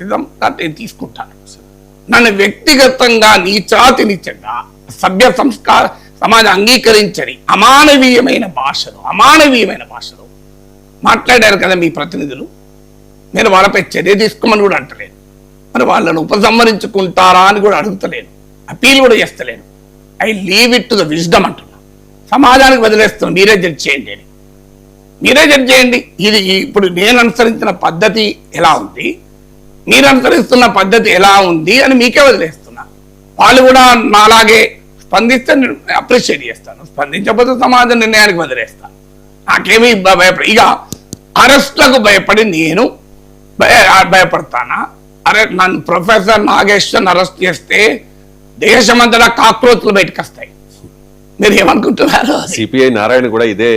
నేను తీసుకుంటాను. నన్ను వ్యక్తిగతంగా నీచాతినిచ్చంగా సభ్య సంస్కార సమాజం అంగీకరించని అమానవీయమైన భాషలో మాట్లాడారు కదా మీ ప్రతినిధులు. నేను వాళ్ళపై చర్య తీసుకోమని కూడా అంటలేను, మరి వాళ్ళను ఉపసంహరించుకుంటారా అని కూడా అడుగుతలేను, అపీల్ కూడా చేస్తలేను. I leave it to the wisdom అంటున్నా. సమాజానికి వదిలేస్తున్నాను, మీరే జడ్జ్ చేయండి అని. మీరే జడ్జ్ చేయండి. ఇది ఇప్పుడు నేను అనుసరించిన పద్ధతి ఎలా ఉంది, మీరు అనుసరిస్తున్న పద్ధతి ఎలా ఉంది అని మీకే వదిలేస్తున్నా. వాళ్ళు కూడా నాలాగే స్పందిస్తే నేను అప్రిషియేట్ చేస్తాను, స్పందించకపోతే సమాజ నిర్ణయానికి వదిలేస్తాను. నాకేమీ ఇక అరెస్ట్లకు భయపడి నేను భయపడతానా? అరే, నన్ను ప్రొఫెసర్ నాగేశ్వర్ అరెస్ట్ చేస్తే దేశమంతటా కాక్రోచ్లు బయటకు వస్తాయి. మీరు ఏమనుకుంటున్నారు? సిపిఐ నారాయణ కూడా ఇదే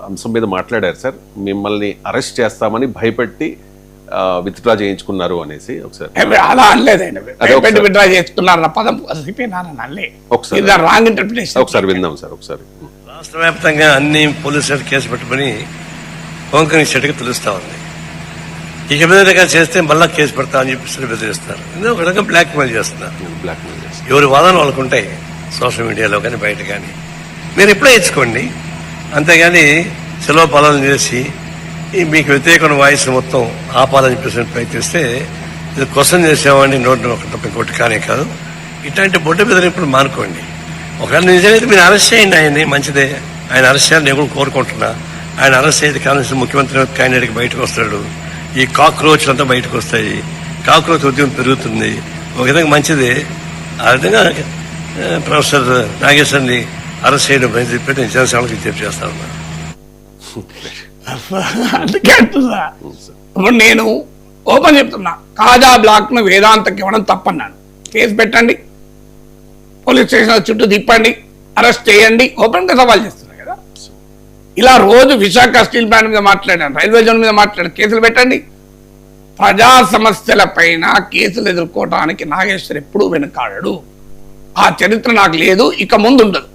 అంశం మీద మాట్లాడారు సార్. మిమ్మల్ని అరెస్ట్ చేస్తామని భయపెట్టి విత్డ్రా చేయించుకున్నారు అనేసి. ఒకసారి అలా అనలేదండి, భయపెట్టి విత్డ్రా చేసుకున్నారు పదం సిపిఐ నారాయణ అనలే. Wrong interpretation. ఒకసారి విందాం సార్. ఒకసారి రాష్ట్ర వ్యాప్తంగా అన్ని పోలీసులు కేసు పెట్టుకుని వంకని చెట్టుకు తెలుస్తా ఉంది. ఇక విధంగా చేస్తే మళ్ళా కేసు పెడతా అని చెప్పి బెదిరిస్తారు. ఒక రకంగా బ్లాక్ మెయిల్ చేస్తున్నారు. ఎవరి వాదన వాళ్ళకు ఉంటాయి, సోషల్ మీడియాలో కానీ బయట కానీ. మీరు ఎప్పుడో ఇచ్చుకోండి, అంతేగాని సెలవు పాలన చేసి మీకు వ్యతిరేకమైన వాయిస్ మొత్తం ఆపాలని చెప్పేసి ప్రయత్నిస్తే ఇది క్వశ్చన్ చేసేవాడిని నోటి ఇంకోటి కానే కాదు. ఇట్లాంటి బొడ్డ బెదిరింపులు మానుకోండి. ఒకవేళ నిజమైతే మీరు అరెస్ట్ చేయండి ఆయన్ని, మంచిదే. ఆయన అరెస్ట్ చేయాలని నేను కూడా కోరుకుంటున్నా. ఆయన అరెస్ట్ అయితే కాంగ్రెస్ ముఖ్యమంత్రి క్యాండిడేట్కి బయటకు వస్తాడు, ఈ కాక్రోచ్లు అంతా బయటకు వస్తాయి, కాక్రోచ్ ఉద్యమం పెరుగుతుంది. ఒక విధంగా మంచిదే. ఆ విధంగా ప్రొఫెసర్ నాగేశ్వర్ని అరెస్ట్ చేయడం చెప్పి నేను జనసేనకు విజ్ఞప్తి చేస్తా ఉన్నా. అందుకే అంటున్నా. ఇప్పుడు నేను ఓపెన్ చెప్తున్నా, కాజా బ్లాక్ ను వేదాంతకి ఇవ్వడం తప్పన్నాను. కేసు పెట్టండి, పోలీస్ స్టేషన్ చుట్టూ తిప్పండి, అరెస్ట్ చేయండి, ఓపెన్ గా సవాల్ చేస్తున్నా కదా. ఇలా రోజు విశాఖ స్టీల్ ప్లాంట్ మీద మాట్లాడాను, రైల్వే జోన్ మీద మాట్లాడాను, కేసులు పెట్టండి. ప్రజా సమస్యల పైన కేసులు ఎదుర్కోవటానికి నాగేశ్వర్ ఎప్పుడూ వెనుకాడడు. ఆ చరిత్ర నాకు లేదు, ఇక ముందు ఉండదు.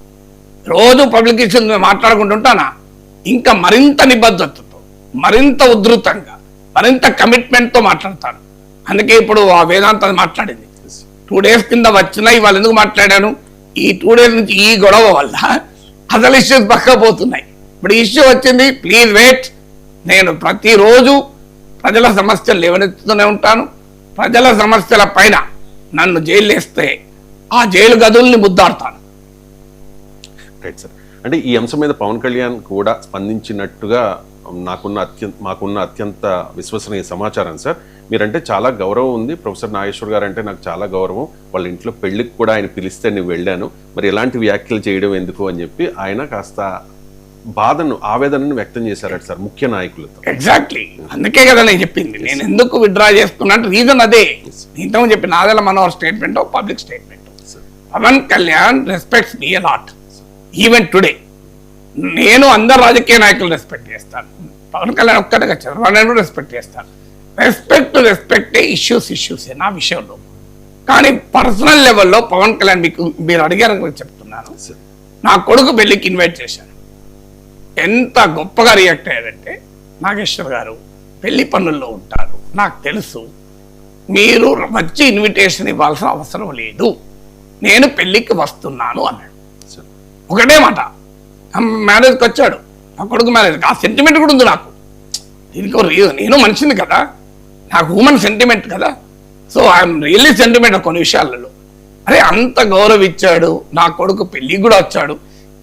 రోజు పబ్లిక్ ఇష్యూస్ మీద మాట్లాడుకుంటుంటానా, ఇంకా మరింత నిబద్ధతతో, మరింత ఉధృతంగా, మరింత కమిట్మెంట్తో మాట్లాడతాను. అందుకే ఇప్పుడు ఆ వేదాంత మాట్లాడింది 2 days కింద వచ్చినా ఇవాళ ఎందుకు మాట్లాడాను, ఈ 2 days నుంచి ఈ గొడవ వల్ల అసలు ఇష్యూస్ పక్కపోతున్నాయి. ఇప్పుడు ఇష్యూ వచ్చింది, ప్లీజ్ వెయిట్. నేను ప్రతిరోజు ప్రజల సమస్యలు లేవనెత్తుతూనే ఉంటాను. ప్రజల సమస్యల పైన నన్ను జైలు వేస్తే ఆ జైలు గదుల్ని ముద్దాడుతాను. Right sir. అంటే ఈ అంశం మీద పవన్ కళ్యాణ్ కూడా స్పందించినట్టుగా మాకున్న అత్యంత విశ్వసనీయ సమాచారం సార్. మీరంటే చాలా గౌరవం ఉంది, ప్రొఫెసర్ నాగేశ్వర్ గారు అంటే నాకు చాలా గౌరవం, వాళ్ళ ఇంట్లో పెళ్లికి కూడా ఆయన పిలిస్తే నేను వెళ్ళాను, మరి ఎలాంటి వ్యాఖ్యలు చేయడం ఎందుకు అని చెప్పి ఆయన కాస్త బాధను, ఆవేదనను వ్యక్తం చేశారట సార్ ముఖ్య నాయకులతో. ఎగ్జాక్ట్లీ, అందుకే కదా నేను చెప్పింది. నేను ఎందుకు విత్డ్రా చేసుకున్నా అంటే రీజన్ అదే. ఇంతకు చెప్పి Nadella Manohar statement, public statement. Pawan Kalyan respects me a lot, even today. నేను అందరు రాజకీయ నాయకులు రెస్పెక్ట్ చేస్తాను, పవన్ కళ్యాణ్ ఒక్కటిగా చంద్రబాబు నాయుడు రెస్పెక్ట్ చేస్తాను. రెస్పెక్టే, ఇష్యూసే నా విషయంలో. కానీ పర్సనల్ లెవెల్లో పవన్ కళ్యాణ్ మీరు అడిగారు చెప్తున్నాను, నా కొడుకు పెళ్లికి ఇన్వైట్ చేశాను. ఎంత గొప్పగా రియాక్ట్ అయ్యారంటే, నాగేశ్వర్ గారు పెళ్లి పనుల్లో ఉంటారు, నాకు తెలుసు, మీరు వచ్చి ఇన్విటేషన్ ఇవ్వాల్సిన అవసరం లేదు, నేను పెళ్లికి వస్తున్నాను అన్నాడు. ఒకటే మాట. మ్యారేజ్కి వచ్చాడు, నా కొడుకు మ్యారేజ్. ఆ సెంటిమెంట్ కూడా ఉంది నాకు. దీనికి నేను మనిషిని కదా, నాకు హ్యూమన్ సెంటిమెంట్ కదా. సో ఐఎమ్ రియల్లీ సెంటిమెంట్ కొన్ని విషయాలలో. అరే, అంత గౌరవించాడు. నా కొడుకు పెళ్లికి కూడా వచ్చాడు.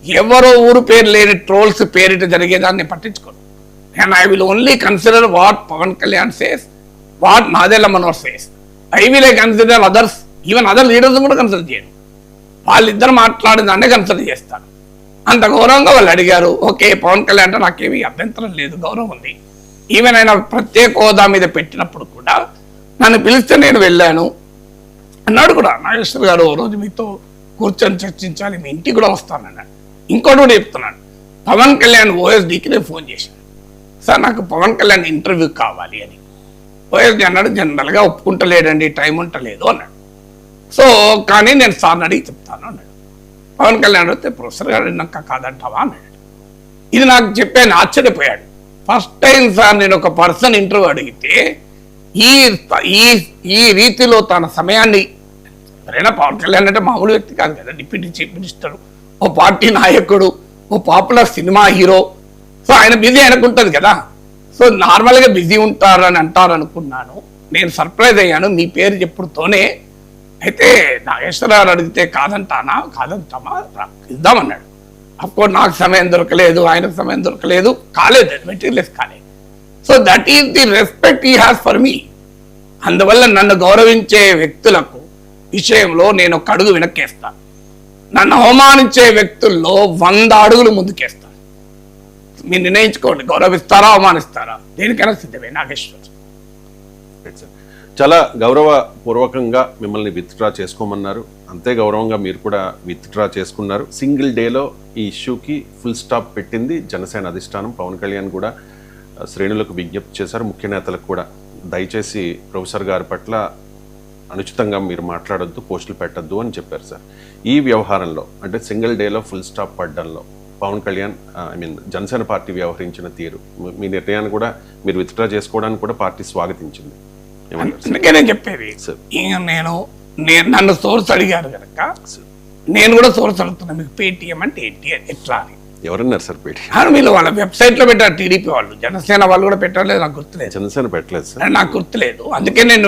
ఎవరో ఊరు పేరు లేని ట్రోల్స్ పేరిట జరిగేదాన్ని పట్టించుకోను. And I will only consider what Pawan Kalyan says, what Nadella Manohar says. I will consider others, even other leaders కూడా కన్సిడర్ చేయను. వాళ్ళిద్దరు మాట్లాడిన దాన్నే కన్సిడర్ చేస్తాను. అంత గౌరవంగా వాళ్ళు అడిగారు. ఓకే, పవన్ కళ్యాణ్ అంటే నాకేమీ అభ్యంతరం లేదు, గౌరవం ఉంది. ఈవెన్ ఆయన ప్రత్యేక హోదా మీద పెట్టినప్పుడు కూడా నన్ను పిలిస్తే నేను వెళ్ళాను అన్నాడు కూడా. నాగేశ్వర్ గారు ఓ రోజు మీతో కూర్చొని చర్చించాలి, మీ ఇంటికి కూడా వస్తానన్నాడు. ఇంకోటి కూడా చెప్తున్నాను, పవన్ కళ్యాణ్ ఓఎస్డీకి నేను ఫోన్ చేశాను, సార్ నాకు పవన్ కళ్యాణ్ ఇంటర్వ్యూ కావాలి అని. ఓఎస్డీ అన్నాడు, జనరల్గా ఒప్పుకుంటలేడండి, టైం ఉంటలేదు అన్నాడు. సో కానీ నేను సార్ని అడిగి చెప్తాను అన్నాడు. పవన్ కళ్యాణ్ అడిగితే, ప్రొఫెసర్ గారు నాకు కాదంటావా అన్నాడు. ఇది నాకు చెప్పాను, ఆశ్చర్యపోయాడు. ఫస్ట్ టైం సార్ నేను ఒక పర్సన్ ఇంటర్వ్యూ అడిగితే ఈ ఈ ఈ రీతిలో తన సమయాన్ని, ఎవరైనా పవన్ కళ్యాణ్ అంటే మామూలు వ్యక్తి కాదు కదా, డిప్యూటీ చీఫ్ మినిస్టర్, ఓ పార్టీ నాయకుడు, ఓ పాపులర్ సినిమా హీరో. సో ఆయన బిజీ అనుకుంటుంది కదా. సో నార్మల్గా బిజీ ఉంటారు అని అంటారు అనుకున్నాను. నేను సర్ప్రైజ్ అయ్యాను మీ పేరు చెప్పుడుతోనే. అయితే నాగేశ్వరరావు అడిగితే కాదంటామా ఇద్దామన్నాడు. అఫ్కోర్స్ నాకు సమయం దొరకలేదు, ఆయనకు సమయం దొరకలేదు, కాలేదు, మెటీరియల్స్ కాలేదు. So that is the respect he has for me. అందువల్ల నన్ను గౌరవించే వ్యక్తులకు విషయంలో నేను ఒక అడుగు వెనక్కేస్తాను, నన్ను అవమానించే వ్యక్తుల్లో 100 అడుగులు ముందుకేస్తాను. మీరు నిర్ణయించుకోండి, గౌరవిస్తారా అవమానిస్తారా, దేనికైనా సిద్ధమే. నాగేశ్వర్ చాలా గౌరవపూర్వకంగా మిమ్మల్ని విత్డ్రా చేసుకోమన్నారు, అంతే గౌరవంగా మీరు కూడా విత్డ్రా చేసుకున్నారు. సింగిల్ డేలో ఈ ఇష్యూకి ఫుల్ స్టాప్ పెట్టింది జనసేన అధిష్టానం. పవన్ కళ్యాణ్ కూడా శ్రేణులకు విజ్ఞప్తి చేశారు, ముఖ్య నేతలకు కూడా, దయచేసి ప్రొఫెసర్ గారి పట్ల అనుచితంగా మీరు మాట్లాడొద్దు, పోస్టులు పెట్టద్దు అని చెప్పారు సార్. ఈ వ్యవహారంలో అంటే సింగిల్ డేలో ఫుల్ స్టాప్ పడ్డంలో పవన్ కళ్యాణ్ జనసేన పార్టీ వ్యవహరించిన తీరు, మీ నిర్ణయాన్ని కూడా మీరు విత్డ్రా చేసుకోవడానికి కూడా పార్టీ స్వాగతించింది. అందుకే నేను చెప్పేది, నేను నన్ను సోర్స్ అడిగారు కనుక నేను కూడా సోర్స్ అడుగుతున్నా. మీకు పేటిఎం అంటే ఏంటి, ఎట్లా అని ఎవరన్నారు సార్ పేటీ? వీళ్ళు వాళ్ళ వెబ్సైట్ లో పెట్టారు, టీడీపీ వాళ్ళు. జనసేన వాళ్ళు కూడా పెట్టలేదు, నాకు గుర్తులేదు. జనసేన పెట్టలేదు సార్, నాకు గుర్తులేదు. అందుకే నేను